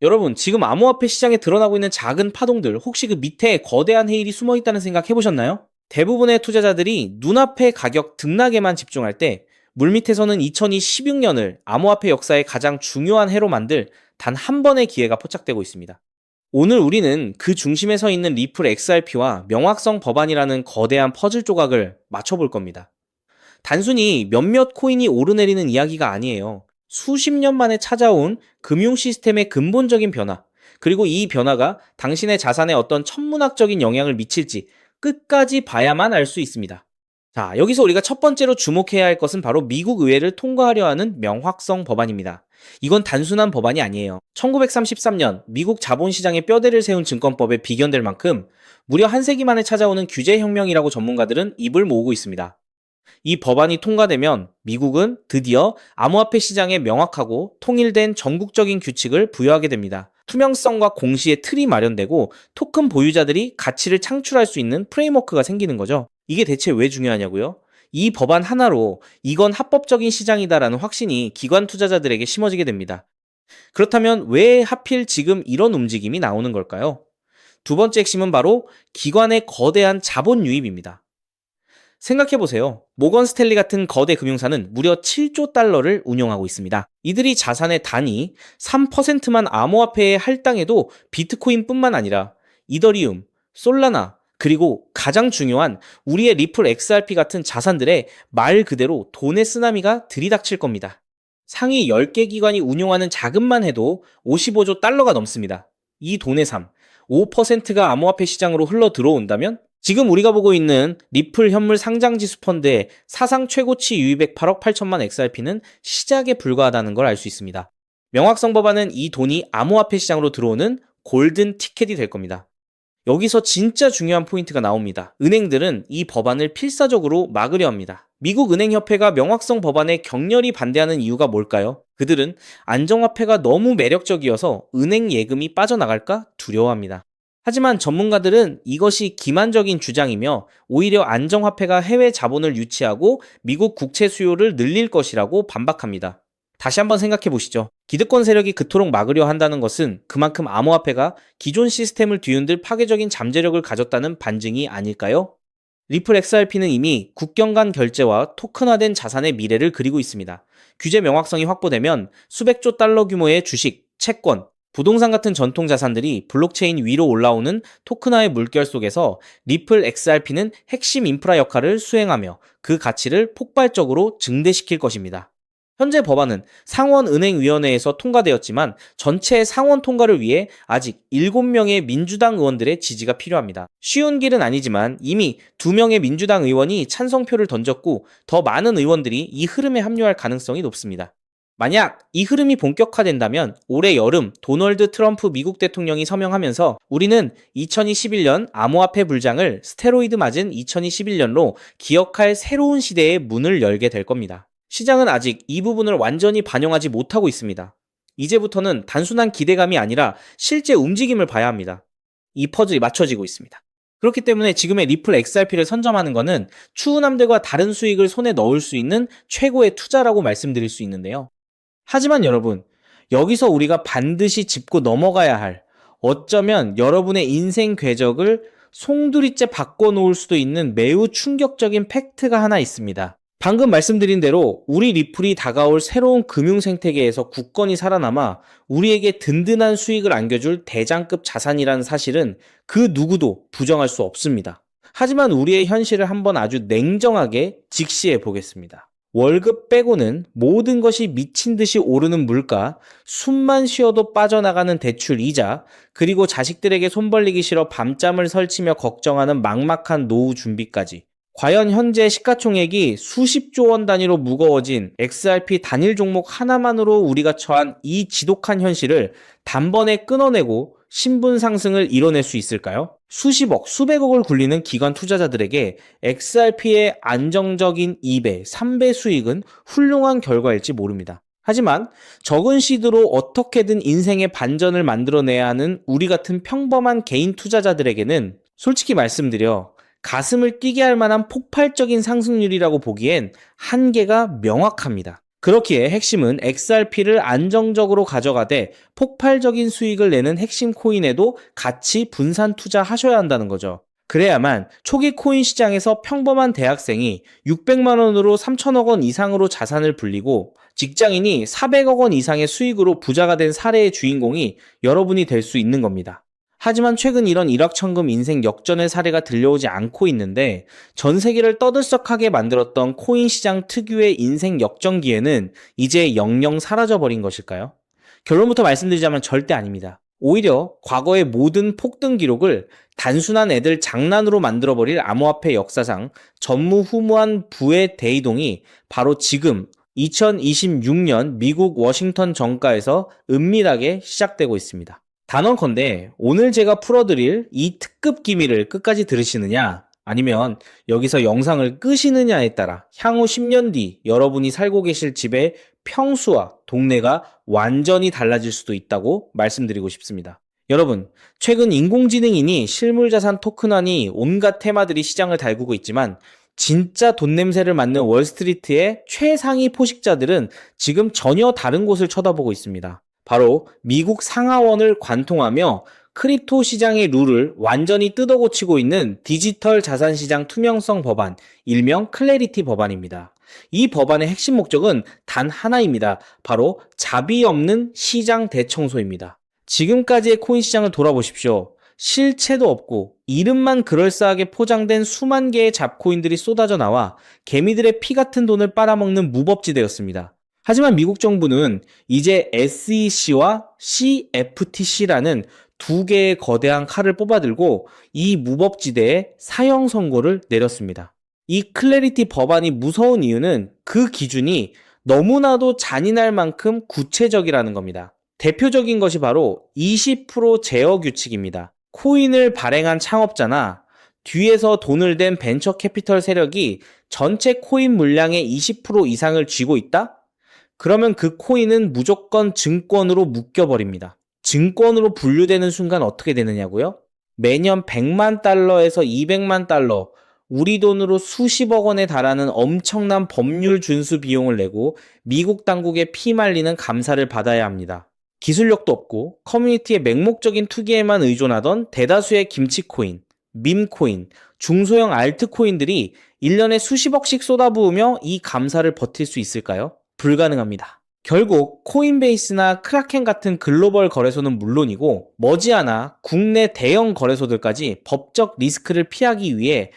여러분, 지금 암호화폐 시장에 드러나고 있는 작은 파동들, 혹시 그 밑에 거대한 헤일이 숨어 있다는 생각 해보셨나요? 대부분의 투자자들이 눈앞의 가격 등락에만 집중할 때, 물밑에서는 2016년을 암호화폐 역사의 가장 중요한 해로 만들 단 한 번의 기회가 포착되고 있습니다. 오늘 우리는 그 중심에 서 있는 리플 XRP와 명확성 법안이라는 거대한 퍼즐 조각을 맞춰볼 겁니다. 단순히 몇몇 코인이 오르내리는 이야기가 아니에요. 수십 년 만에 찾아온 금융 시스템의 근본적인 변화, 그리고 이 변화가 당신의 자산에 어떤 천문학적인 영향을 미칠지 끝까지 봐야만 알 수 있습니다. 자, 여기서 우리가 첫 번째로 주목해야 할 것은 바로 미국 의회를 통과하려 하는 명확성 법안입니다. 이건 단순한 법안이 아니에요. 1933년 미국 자본시장의 뼈대를 세운 증권법에 비견될 만큼 무려 한 세기 만에 찾아오는 규제혁명이라고 전문가들은 입을 모으고 있습니다. 이 법안이 통과되면 미국은 드디어 암호화폐 시장에 명확하고 통일된 전국적인 규칙을 부여하게 됩니다. 투명성과 공시의 틀이 마련되고 토큰 보유자들이 가치를 창출할 수 있는 프레임워크가 생기는 거죠. 이게 대체 왜 중요하냐고요? 이 법안 하나로 이건 합법적인 시장이다라는 확신이 기관 투자자들에게 심어지게 됩니다. 그렇다면 왜 하필 지금 이런 움직임이 나오는 걸까요? 두 번째 핵심은 바로 기관의 거대한 자본 유입입니다. 생각해보세요. 모건 스탠리 같은 거대 금융사는 무려 7조 달러를 운용하고 있습니다. 이들이 자산의 단위 3%만 암호화폐에 할당해도 비트코인뿐만 아니라 이더리움, 솔라나, 그리고 가장 중요한 우리의 리플 XRP 같은 자산들의 말 그대로 돈의 쓰나미가 들이닥칠 겁니다. 상위 10개 기관이 운용하는 자금만 해도 55조 달러가 넘습니다. 이 돈의 삶, 5%가 암호화폐 시장으로 흘러 들어온다면 지금 우리가 보고 있는 리플 현물 상장지수 펀드의 사상 최고치 유입액 8억 8천만 XRP는 시작에 불과하다는 걸 알 수 있습니다. 명확성 법안은 이 돈이 암호화폐 시장으로 들어오는 골든 티켓이 될 겁니다. 여기서 진짜 중요한 포인트가 나옵니다. 은행들은 이 법안을 필사적으로 막으려 합니다. 미국 은행협회가 명확성 법안에 격렬히 반대하는 이유가 뭘까요? 그들은 안정화폐가 너무 매력적이어서 은행 예금이 빠져나갈까 두려워합니다. 하지만 전문가들은 이것이 기만적인 주장이며 오히려 안정화폐가 해외 자본을 유치하고 미국 국채 수요를 늘릴 것이라고 반박합니다. 다시 한번 생각해 보시죠. 기득권 세력이 그토록 막으려 한다는 것은 그만큼 암호화폐가 기존 시스템을 뒤흔들 파괴적인 잠재력을 가졌다는 반증이 아닐까요? 리플 XRP는 이미 국경 간 결제와 토큰화된 자산의 미래를 그리고 있습니다. 규제 명확성이 확보되면 수백조 달러 규모의 주식, 채권, 부동산 같은 전통 자산들이 블록체인 위로 올라오는 토큰화의 물결 속에서 리플 XRP는 핵심 인프라 역할을 수행하며 그 가치를 폭발적으로 증대시킬 것입니다. 현재 법안은 상원은행위원회에서 통과되었지만 전체 상원 통과를 위해 아직 7명의 민주당 의원들의 지지가 필요합니다. 쉬운 길은 아니지만 이미 2명의 민주당 의원이 찬성표를 던졌고 더 많은 의원들이 이 흐름에 합류할 가능성이 높습니다. 만약 이 흐름이 본격화된다면 올해 여름 도널드 트럼프 미국 대통령이 서명하면서 우리는 2021년 암호화폐 불장을 스테로이드 맞은 2021년로 기억할 새로운 시대의 문을 열게 될 겁니다. 시장은 아직 이 부분을 완전히 반영하지 못하고 있습니다. 이제부터는 단순한 기대감이 아니라 실제 움직임을 봐야 합니다. 이 퍼즐이 맞춰지고 있습니다. 그렇기 때문에 지금의 리플 XRP를 선점하는 것은 추후남들과 다른 수익을 손에 넣을 수 있는 최고의 투자라고 말씀드릴 수 있는데요. 하지만 여러분, 여기서 우리가 반드시 짚고 넘어가야 할, 어쩌면 여러분의 인생 궤적을 송두리째 바꿔놓을 수도 있는 매우 충격적인 팩트가 하나 있습니다. 방금 말씀드린 대로 우리 리플이 다가올 새로운 금융 생태계에서 굳건히 살아남아 우리에게 든든한 수익을 안겨줄 대장급 자산이라는 사실은 그 누구도 부정할 수 없습니다. 하지만 우리의 현실을 한번 아주 냉정하게 직시해 보겠습니다. 월급 빼고는 모든 것이 미친 듯이 오르는 물가, 숨만 쉬어도 빠져나가는 대출 이자, 그리고 자식들에게 손 벌리기 싫어 밤잠을 설치며 걱정하는 막막한 노후 준비까지. 과연 현재 시가총액이 수십조 원 단위로 무거워진 XRP 단일 종목 하나만으로 우리가 처한 이 지독한 현실을 단번에 끊어내고 신분 상승을 이뤄낼 수 있을까요? 수십억, 수백억을 굴리는 기관 투자자들에게 XRP의 안정적인 2배, 3배 수익은 훌륭한 결과일지 모릅니다. 하지만 적은 시드로 어떻게든 인생의 반전을 만들어내야 하는 우리 같은 평범한 개인 투자자들에게는 솔직히 말씀드려 가슴을 뛰게 할 만한 폭발적인 상승률이라고 보기엔 한계가 명확합니다. 그렇기에 핵심은 XRP를 안정적으로 가져가되 폭발적인 수익을 내는 핵심 코인에도 같이 분산 투자하셔야 한다는 거죠. 그래야만 초기 코인 시장에서 평범한 대학생이 600만 원으로 3천억 원 이상으로 자산을 불리고 직장인이 400억 원 이상의 수익으로 부자가 된 사례의 주인공이 여러분이 될 수 있는 겁니다. 하지만 최근 이런 일확천금 인생 역전의 사례가 들려오지 않고 있는데 전 세계를 떠들썩하게 만들었던 코인 시장 특유의 인생 역전 기회는 이제 영영 사라져버린 것일까요? 결론부터 말씀드리자면 절대 아닙니다. 오히려 과거의 모든 폭등 기록을 단순한 애들 장난으로 만들어버릴 암호화폐 역사상 전무후무한 부의 대이동이 바로 지금 2026년 미국 워싱턴 정가에서 은밀하게 시작되고 있습니다. 단언컨대 오늘 제가 풀어드릴 이 특급 기밀을 끝까지 들으시느냐 아니면 여기서 영상을 끄시느냐에 따라 향후 10년 뒤 여러분이 살고 계실 집의 평수와 동네가 완전히 달라질 수도 있다고 말씀드리고 싶습니다. 여러분, 최근 인공지능이니 실물자산 토큰화니 온갖 테마들이 시장을 달구고 있지만 진짜 돈 냄새를 맡는 월스트리트의 최상위 포식자들은 지금 전혀 다른 곳을 쳐다보고 있습니다. 바로 미국 상하원을 관통하며 크립토 시장의 룰을 완전히 뜯어고치고 있는 디지털 자산시장 투명성 법안, 일명 클래리티 법안입니다. 이 법안의 핵심 목적은 단 하나입니다. 바로 자비 없는 시장 대청소입니다. 지금까지의 코인 시장을 돌아보십시오. 실체도 없고 이름만 그럴싸하게 포장된 수만 개의 잡코인들이 쏟아져 나와 개미들의 피 같은 돈을 빨아먹는 무법지대였습니다. 하지만 미국 정부는 이제 SEC와 CFTC라는 두 개의 거대한 칼을 뽑아들고 이 무법지대에 사형 선고를 내렸습니다. 이 클래리티 법안이 무서운 이유는 그 기준이 너무나도 잔인할 만큼 구체적이라는 겁니다. 대표적인 것이 바로 20% 제어 규칙입니다. 코인을 발행한 창업자나 뒤에서 돈을 댄 벤처 캐피털 세력이 전체 코인 물량의 20% 이상을 쥐고 있다? 그러면 그 코인은 무조건 증권으로 묶여버립니다. 증권으로 분류되는 순간 어떻게 되느냐고요? 매년 100만 달러에서 200만 달러, 우리 돈으로 수십억 원에 달하는 엄청난 법률 준수 비용을 내고 미국 당국에 피말리는 감사를 받아야 합니다. 기술력도 없고 커뮤니티의 맹목적인 투기에만 의존하던 대다수의 김치코인, 밈코인, 중소형 알트코인들이 1년에 수십억씩 쏟아부으며 이 감사를 버틸 수 있을까요? 불가능합니다. 결국 코인베이스나 크라켄 같은 글로벌 거래소는 물론이고 머지않아 국내 대형 거래소들까지 법적 리스크를 피하기 위해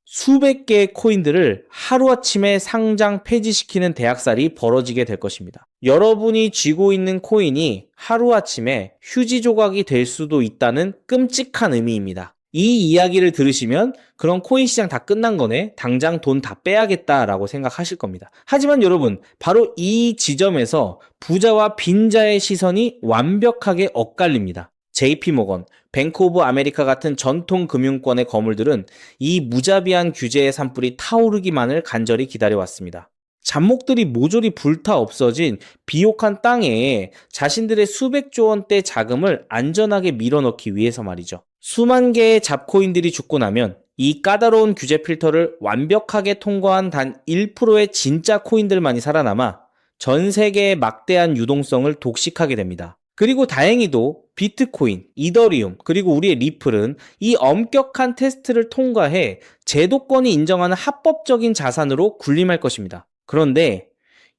수백 개의 코인들을 하루아침에 상장 폐지시키는 대학살이 벌어지게 될 것입니다. 여러분이 쥐고 있는 코인이 하루아침에 휴지 조각이 될 수도 있다는 끔찍한 의미입니다. 이 이야기를 들으시면 그런 코인 시장 다 끝난 거네, 당장 돈 다 빼야겠다라고 생각하실 겁니다. 하지만 여러분, 바로 이 지점에서 부자와 빈자의 시선이 완벽하게 엇갈립니다. JP모건, 뱅크 오브 아메리카 같은 전통 금융권의 거물들은 이 무자비한 규제의 산불이 타오르기만을 간절히 기다려왔습니다. 잡목들이 모조리 불타 없어진 비옥한 땅에 자신들의 수백조 원대 자금을 안전하게 밀어넣기 위해서 말이죠. 수만 개의 잡코인들이 죽고 나면 이 까다로운 규제 필터를 완벽하게 통과한 단 1%의 진짜 코인들만이 살아남아 전 세계의 막대한 유동성을 독식하게 됩니다. 그리고 다행히도 비트코인, 이더리움, 그리고 우리의 리플은 이 엄격한 테스트를 통과해 제도권이 인정하는 합법적인 자산으로 군림할 것입니다. 그런데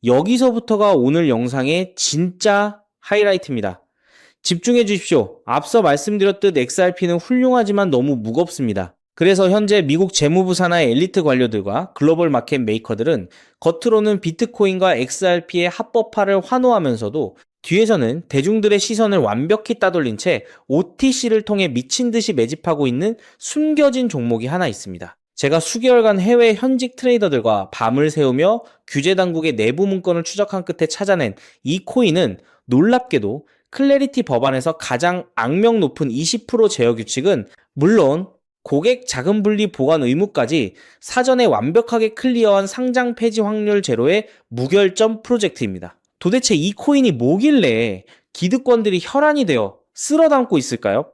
여기서부터가 오늘 영상의 진짜 하이라이트입니다. 집중해 주십시오. 앞서 말씀드렸듯 XRP는 훌륭하지만 너무 무겁습니다. 그래서 현재 미국 재무부 산하의 엘리트 관료들과 글로벌 마켓 메이커들은 겉으로는 비트코인과 XRP의 합법화를 환호하면서도 뒤에서는 대중들의 시선을 완벽히 따돌린 채 OTC를 통해 미친 듯이 매집하고 있는 숨겨진 종목이 하나 있습니다. 제가 수개월간 해외 현직 트레이더들과 밤을 새우며 규제 당국의 내부 문건을 추적한 끝에 찾아낸 이 코인은 놀랍게도 클래리티 법안에서 가장 악명 높은 20% 제어 규칙은 물론 고객 자금 분리 보관 의무까지 사전에 완벽하게 클리어한 상장 폐지 확률 제로의 무결점 프로젝트입니다. 도대체 이 코인이 뭐길래 기득권들이 혈안이 되어 쓸어 담고 있을까요?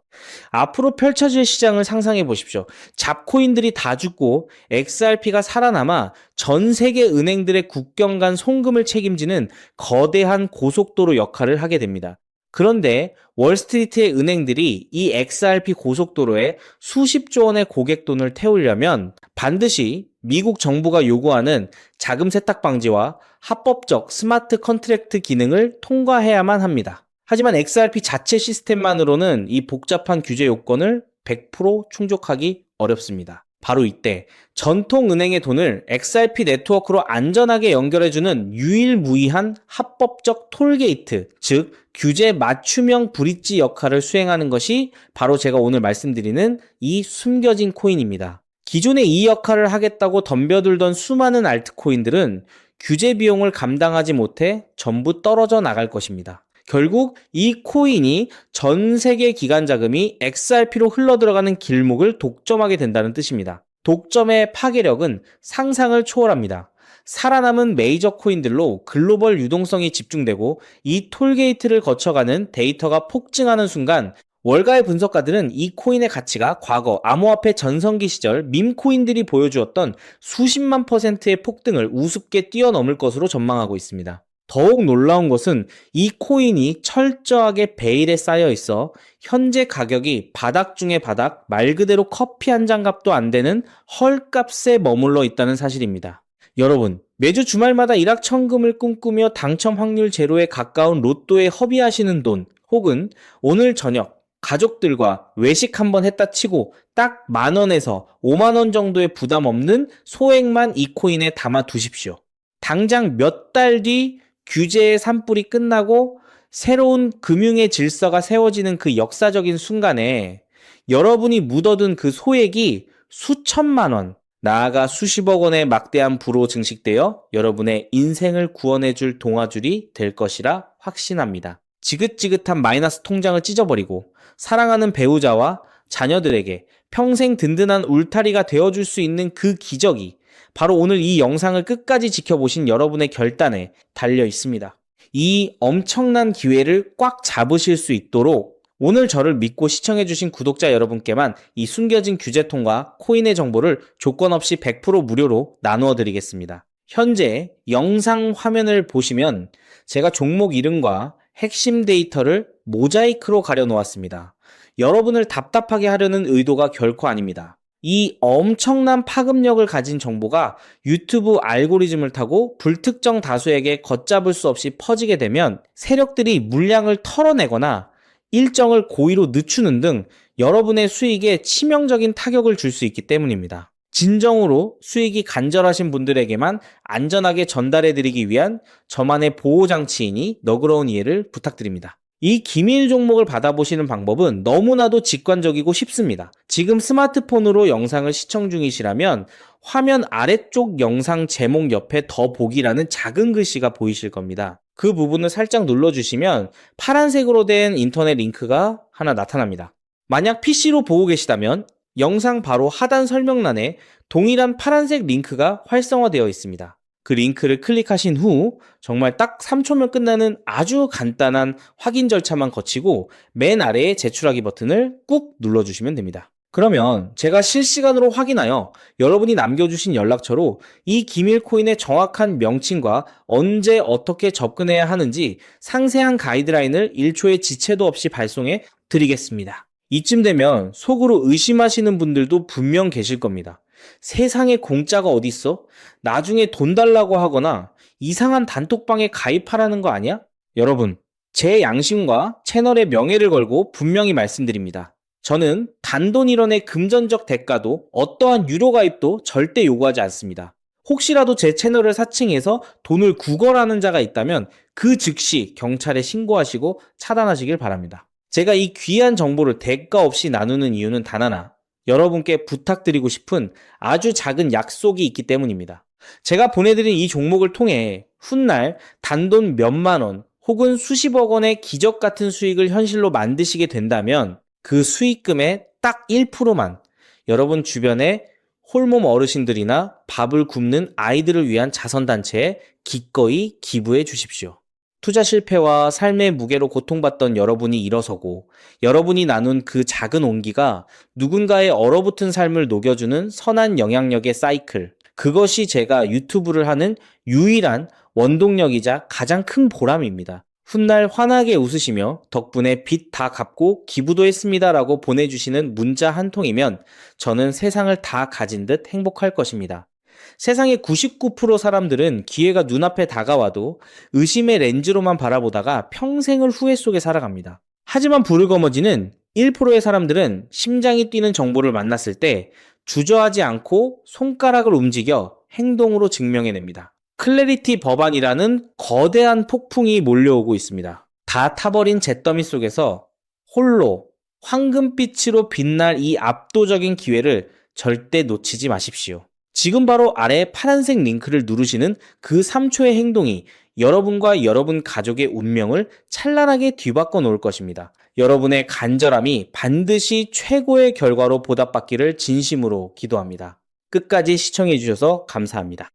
앞으로 펼쳐질 시장을 상상해 보십시오. 잡코인들이 다 죽고 XRP가 살아남아 전 세계 은행들의 국경 간 송금을 책임지는 거대한 고속도로 역할을 하게 됩니다. 그런데 월스트리트의 은행들이 이 XRP 고속도로에 수십조 원의 고객 돈을 태우려면 반드시 미국 정부가 요구하는 자금 세탁 방지와 합법적 스마트 컨트랙트 기능을 통과해야만 합니다. 하지만 XRP 자체 시스템만으로는 이 복잡한 규제 요건을 100% 충족하기 어렵습니다. 바로 이때 전통은행의 돈을 XRP 네트워크로 안전하게 연결해주는 유일무이한 합법적 톨게이트, 즉 규제 맞춤형 브릿지 역할을 수행하는 것이 바로 제가 오늘 말씀드리는 이 숨겨진 코인입니다. 기존에 이 역할을 하겠다고 덤벼들던 수많은 알트코인들은 규제 비용을 감당하지 못해 전부 떨어져 나갈 것입니다. 결국 이 코인이 전 세계 기관 자금이 XRP로 흘러들어가는 길목을 독점하게 된다는 뜻입니다. 독점의 파괴력은 상상을 초월합니다. 살아남은 메이저 코인들로 글로벌 유동성이 집중되고 이 톨게이트를 거쳐가는 데이터가 폭증하는 순간 월가의 분석가들은 이 코인의 가치가 과거 암호화폐 전성기 시절 밈코인들이 보여주었던 수십만 %의 폭등을 우습게 뛰어넘을 것으로 전망하고 있습니다. 더욱 놀라운 것은 이 코인이 철저하게 베일에 쌓여 있어 현재 가격이 바닥 중의 바닥, 말 그대로 커피 한 잔 값도 안 되는 헐값에 머물러 있다는 사실입니다. 여러분, 매주 주말마다 일확천금을 꿈꾸며 당첨 확률 제로에 가까운 로또에 허비하시는 돈, 혹은 오늘 저녁 가족들과 외식 한번 했다 치고 딱 10,000원에서 50,000원 정도의 부담 없는 소액만 이 코인에 담아 두십시오. 당장 몇 달 뒤 규제의 산불이 끝나고 새로운 금융의 질서가 세워지는 그 역사적인 순간에 여러분이 묻어둔 그 소액이 수천만 원, 나아가 수십억 원의 막대한 부로 증식되어 여러분의 인생을 구원해줄 동아줄이 될 것이라 확신합니다. 지긋지긋한 마이너스 통장을 찢어버리고 사랑하는 배우자와 자녀들에게 평생 든든한 울타리가 되어줄 수 있는 그 기적이 바로 오늘 이 영상을 끝까지 지켜보신 여러분의 결단에 달려 있습니다. 이 엄청난 기회를 꽉 잡으실 수 있도록 오늘 저를 믿고 시청해주신 구독자 여러분께만 이 숨겨진 규제통과 코인의 정보를 조건 없이 100% 무료로 나누어 드리겠습니다. 현재 영상 화면을 보시면 제가 종목 이름과 핵심 데이터를 모자이크로 가려 놓았습니다. 여러분을 답답하게 하려는 의도가 결코 아닙니다. 이 엄청난 파급력을 가진 정보가 유튜브 알고리즘을 타고 불특정 다수에게 걷잡을 수 없이 퍼지게 되면 세력들이 물량을 털어내거나 일정을 고의로 늦추는 등 여러분의 수익에 치명적인 타격을 줄 수 있기 때문입니다. 진정으로 수익이 간절하신 분들에게만 안전하게 전달해드리기 위한 저만의 보호장치이니 너그러운 이해를 부탁드립니다. 이 기밀 종목을 받아보시는 방법은 너무나도 직관적이고 쉽습니다. 지금 스마트폰으로 영상을 시청 중이시라면 화면 아래쪽 영상 제목 옆에 더 보기라는 작은 글씨가 보이실 겁니다. 그 부분을 살짝 눌러주시면 파란색으로 된 인터넷 링크가 하나 나타납니다. 만약 PC로 보고 계시다면 영상 바로 하단 설명란에 동일한 파란색 링크가 활성화되어 있습니다. 그 링크를 클릭하신 후 정말 딱 3초면 끝나는 아주 간단한 확인 절차만 거치고 맨 아래에 제출하기 버튼을 꾹 눌러주시면 됩니다. 그러면 제가 실시간으로 확인하여 여러분이 남겨주신 연락처로 이 기밀 코인의 정확한 명칭과 언제 어떻게 접근해야 하는지 상세한 가이드라인을 1초의 지체도 없이 발송해 드리겠습니다. 이쯤 되면 속으로 의심하시는 분들도 분명 계실 겁니다. 세상에 공짜가 어딨어? 나중에 돈 달라고 하거나 이상한 단톡방에 가입하라는 거 아니야? 여러분, 제 양심과 채널의 명예를 걸고 분명히 말씀드립니다. 저는 단돈 1원의 금전적 대가도 어떠한 유료 가입도 절대 요구하지 않습니다. 혹시라도 제 채널을 사칭해서 돈을 구걸하는 자가 있다면 그 즉시 경찰에 신고하시고 차단하시길 바랍니다. 제가 이 귀한 정보를 대가 없이 나누는 이유는 단 하나, 여러분께 부탁드리고 싶은 아주 작은 약속이 있기 때문입니다. 제가 보내드린 이 종목을 통해 훗날 단돈 몇만 원 혹은 수십억 원의 기적 같은 수익을 현실로 만드시게 된다면 그 수익금의 딱 1%만 여러분 주변에 홀몸 어르신들이나 밥을 굶는 아이들을 위한 자선단체에 기꺼이 기부해 주십시오. 투자 실패와 삶의 무게로 고통받던 여러분이 일어서고 여러분이 나눈 그 작은 온기가 누군가의 얼어붙은 삶을 녹여주는 선한 영향력의 사이클. 그것이 제가 유튜브를 하는 유일한 원동력이자 가장 큰 보람입니다. 훗날 환하게 웃으시며 덕분에 빚 다 갚고 기부도 했습니다라고 보내주시는 문자 한 통이면 저는 세상을 다 가진 듯 행복할 것입니다. 세상의 99% 사람들은 기회가 눈앞에 다가와도 의심의 렌즈로만 바라보다가 평생을 후회 속에 살아갑니다. 하지만 부르거머지는 1%의 사람들은 심장이 뛰는 정보를 만났을 때 주저하지 않고 손가락을 움직여 행동으로 증명해냅니다. 클래리티 법안이라는 거대한 폭풍이 몰려오고 있습니다. 다 타버린 잿더미 속에서 홀로 황금빛으로 빛날 이 압도적인 기회를 절대 놓치지 마십시오. 지금 바로 아래 파란색 링크를 누르시는 그 3초의 행동이 여러분과 여러분 가족의 운명을 찬란하게 뒤바꿔 놓을 것입니다. 여러분의 간절함이 반드시 최고의 결과로 보답받기를 진심으로 기도합니다. 끝까지 시청해 주셔서 감사합니다.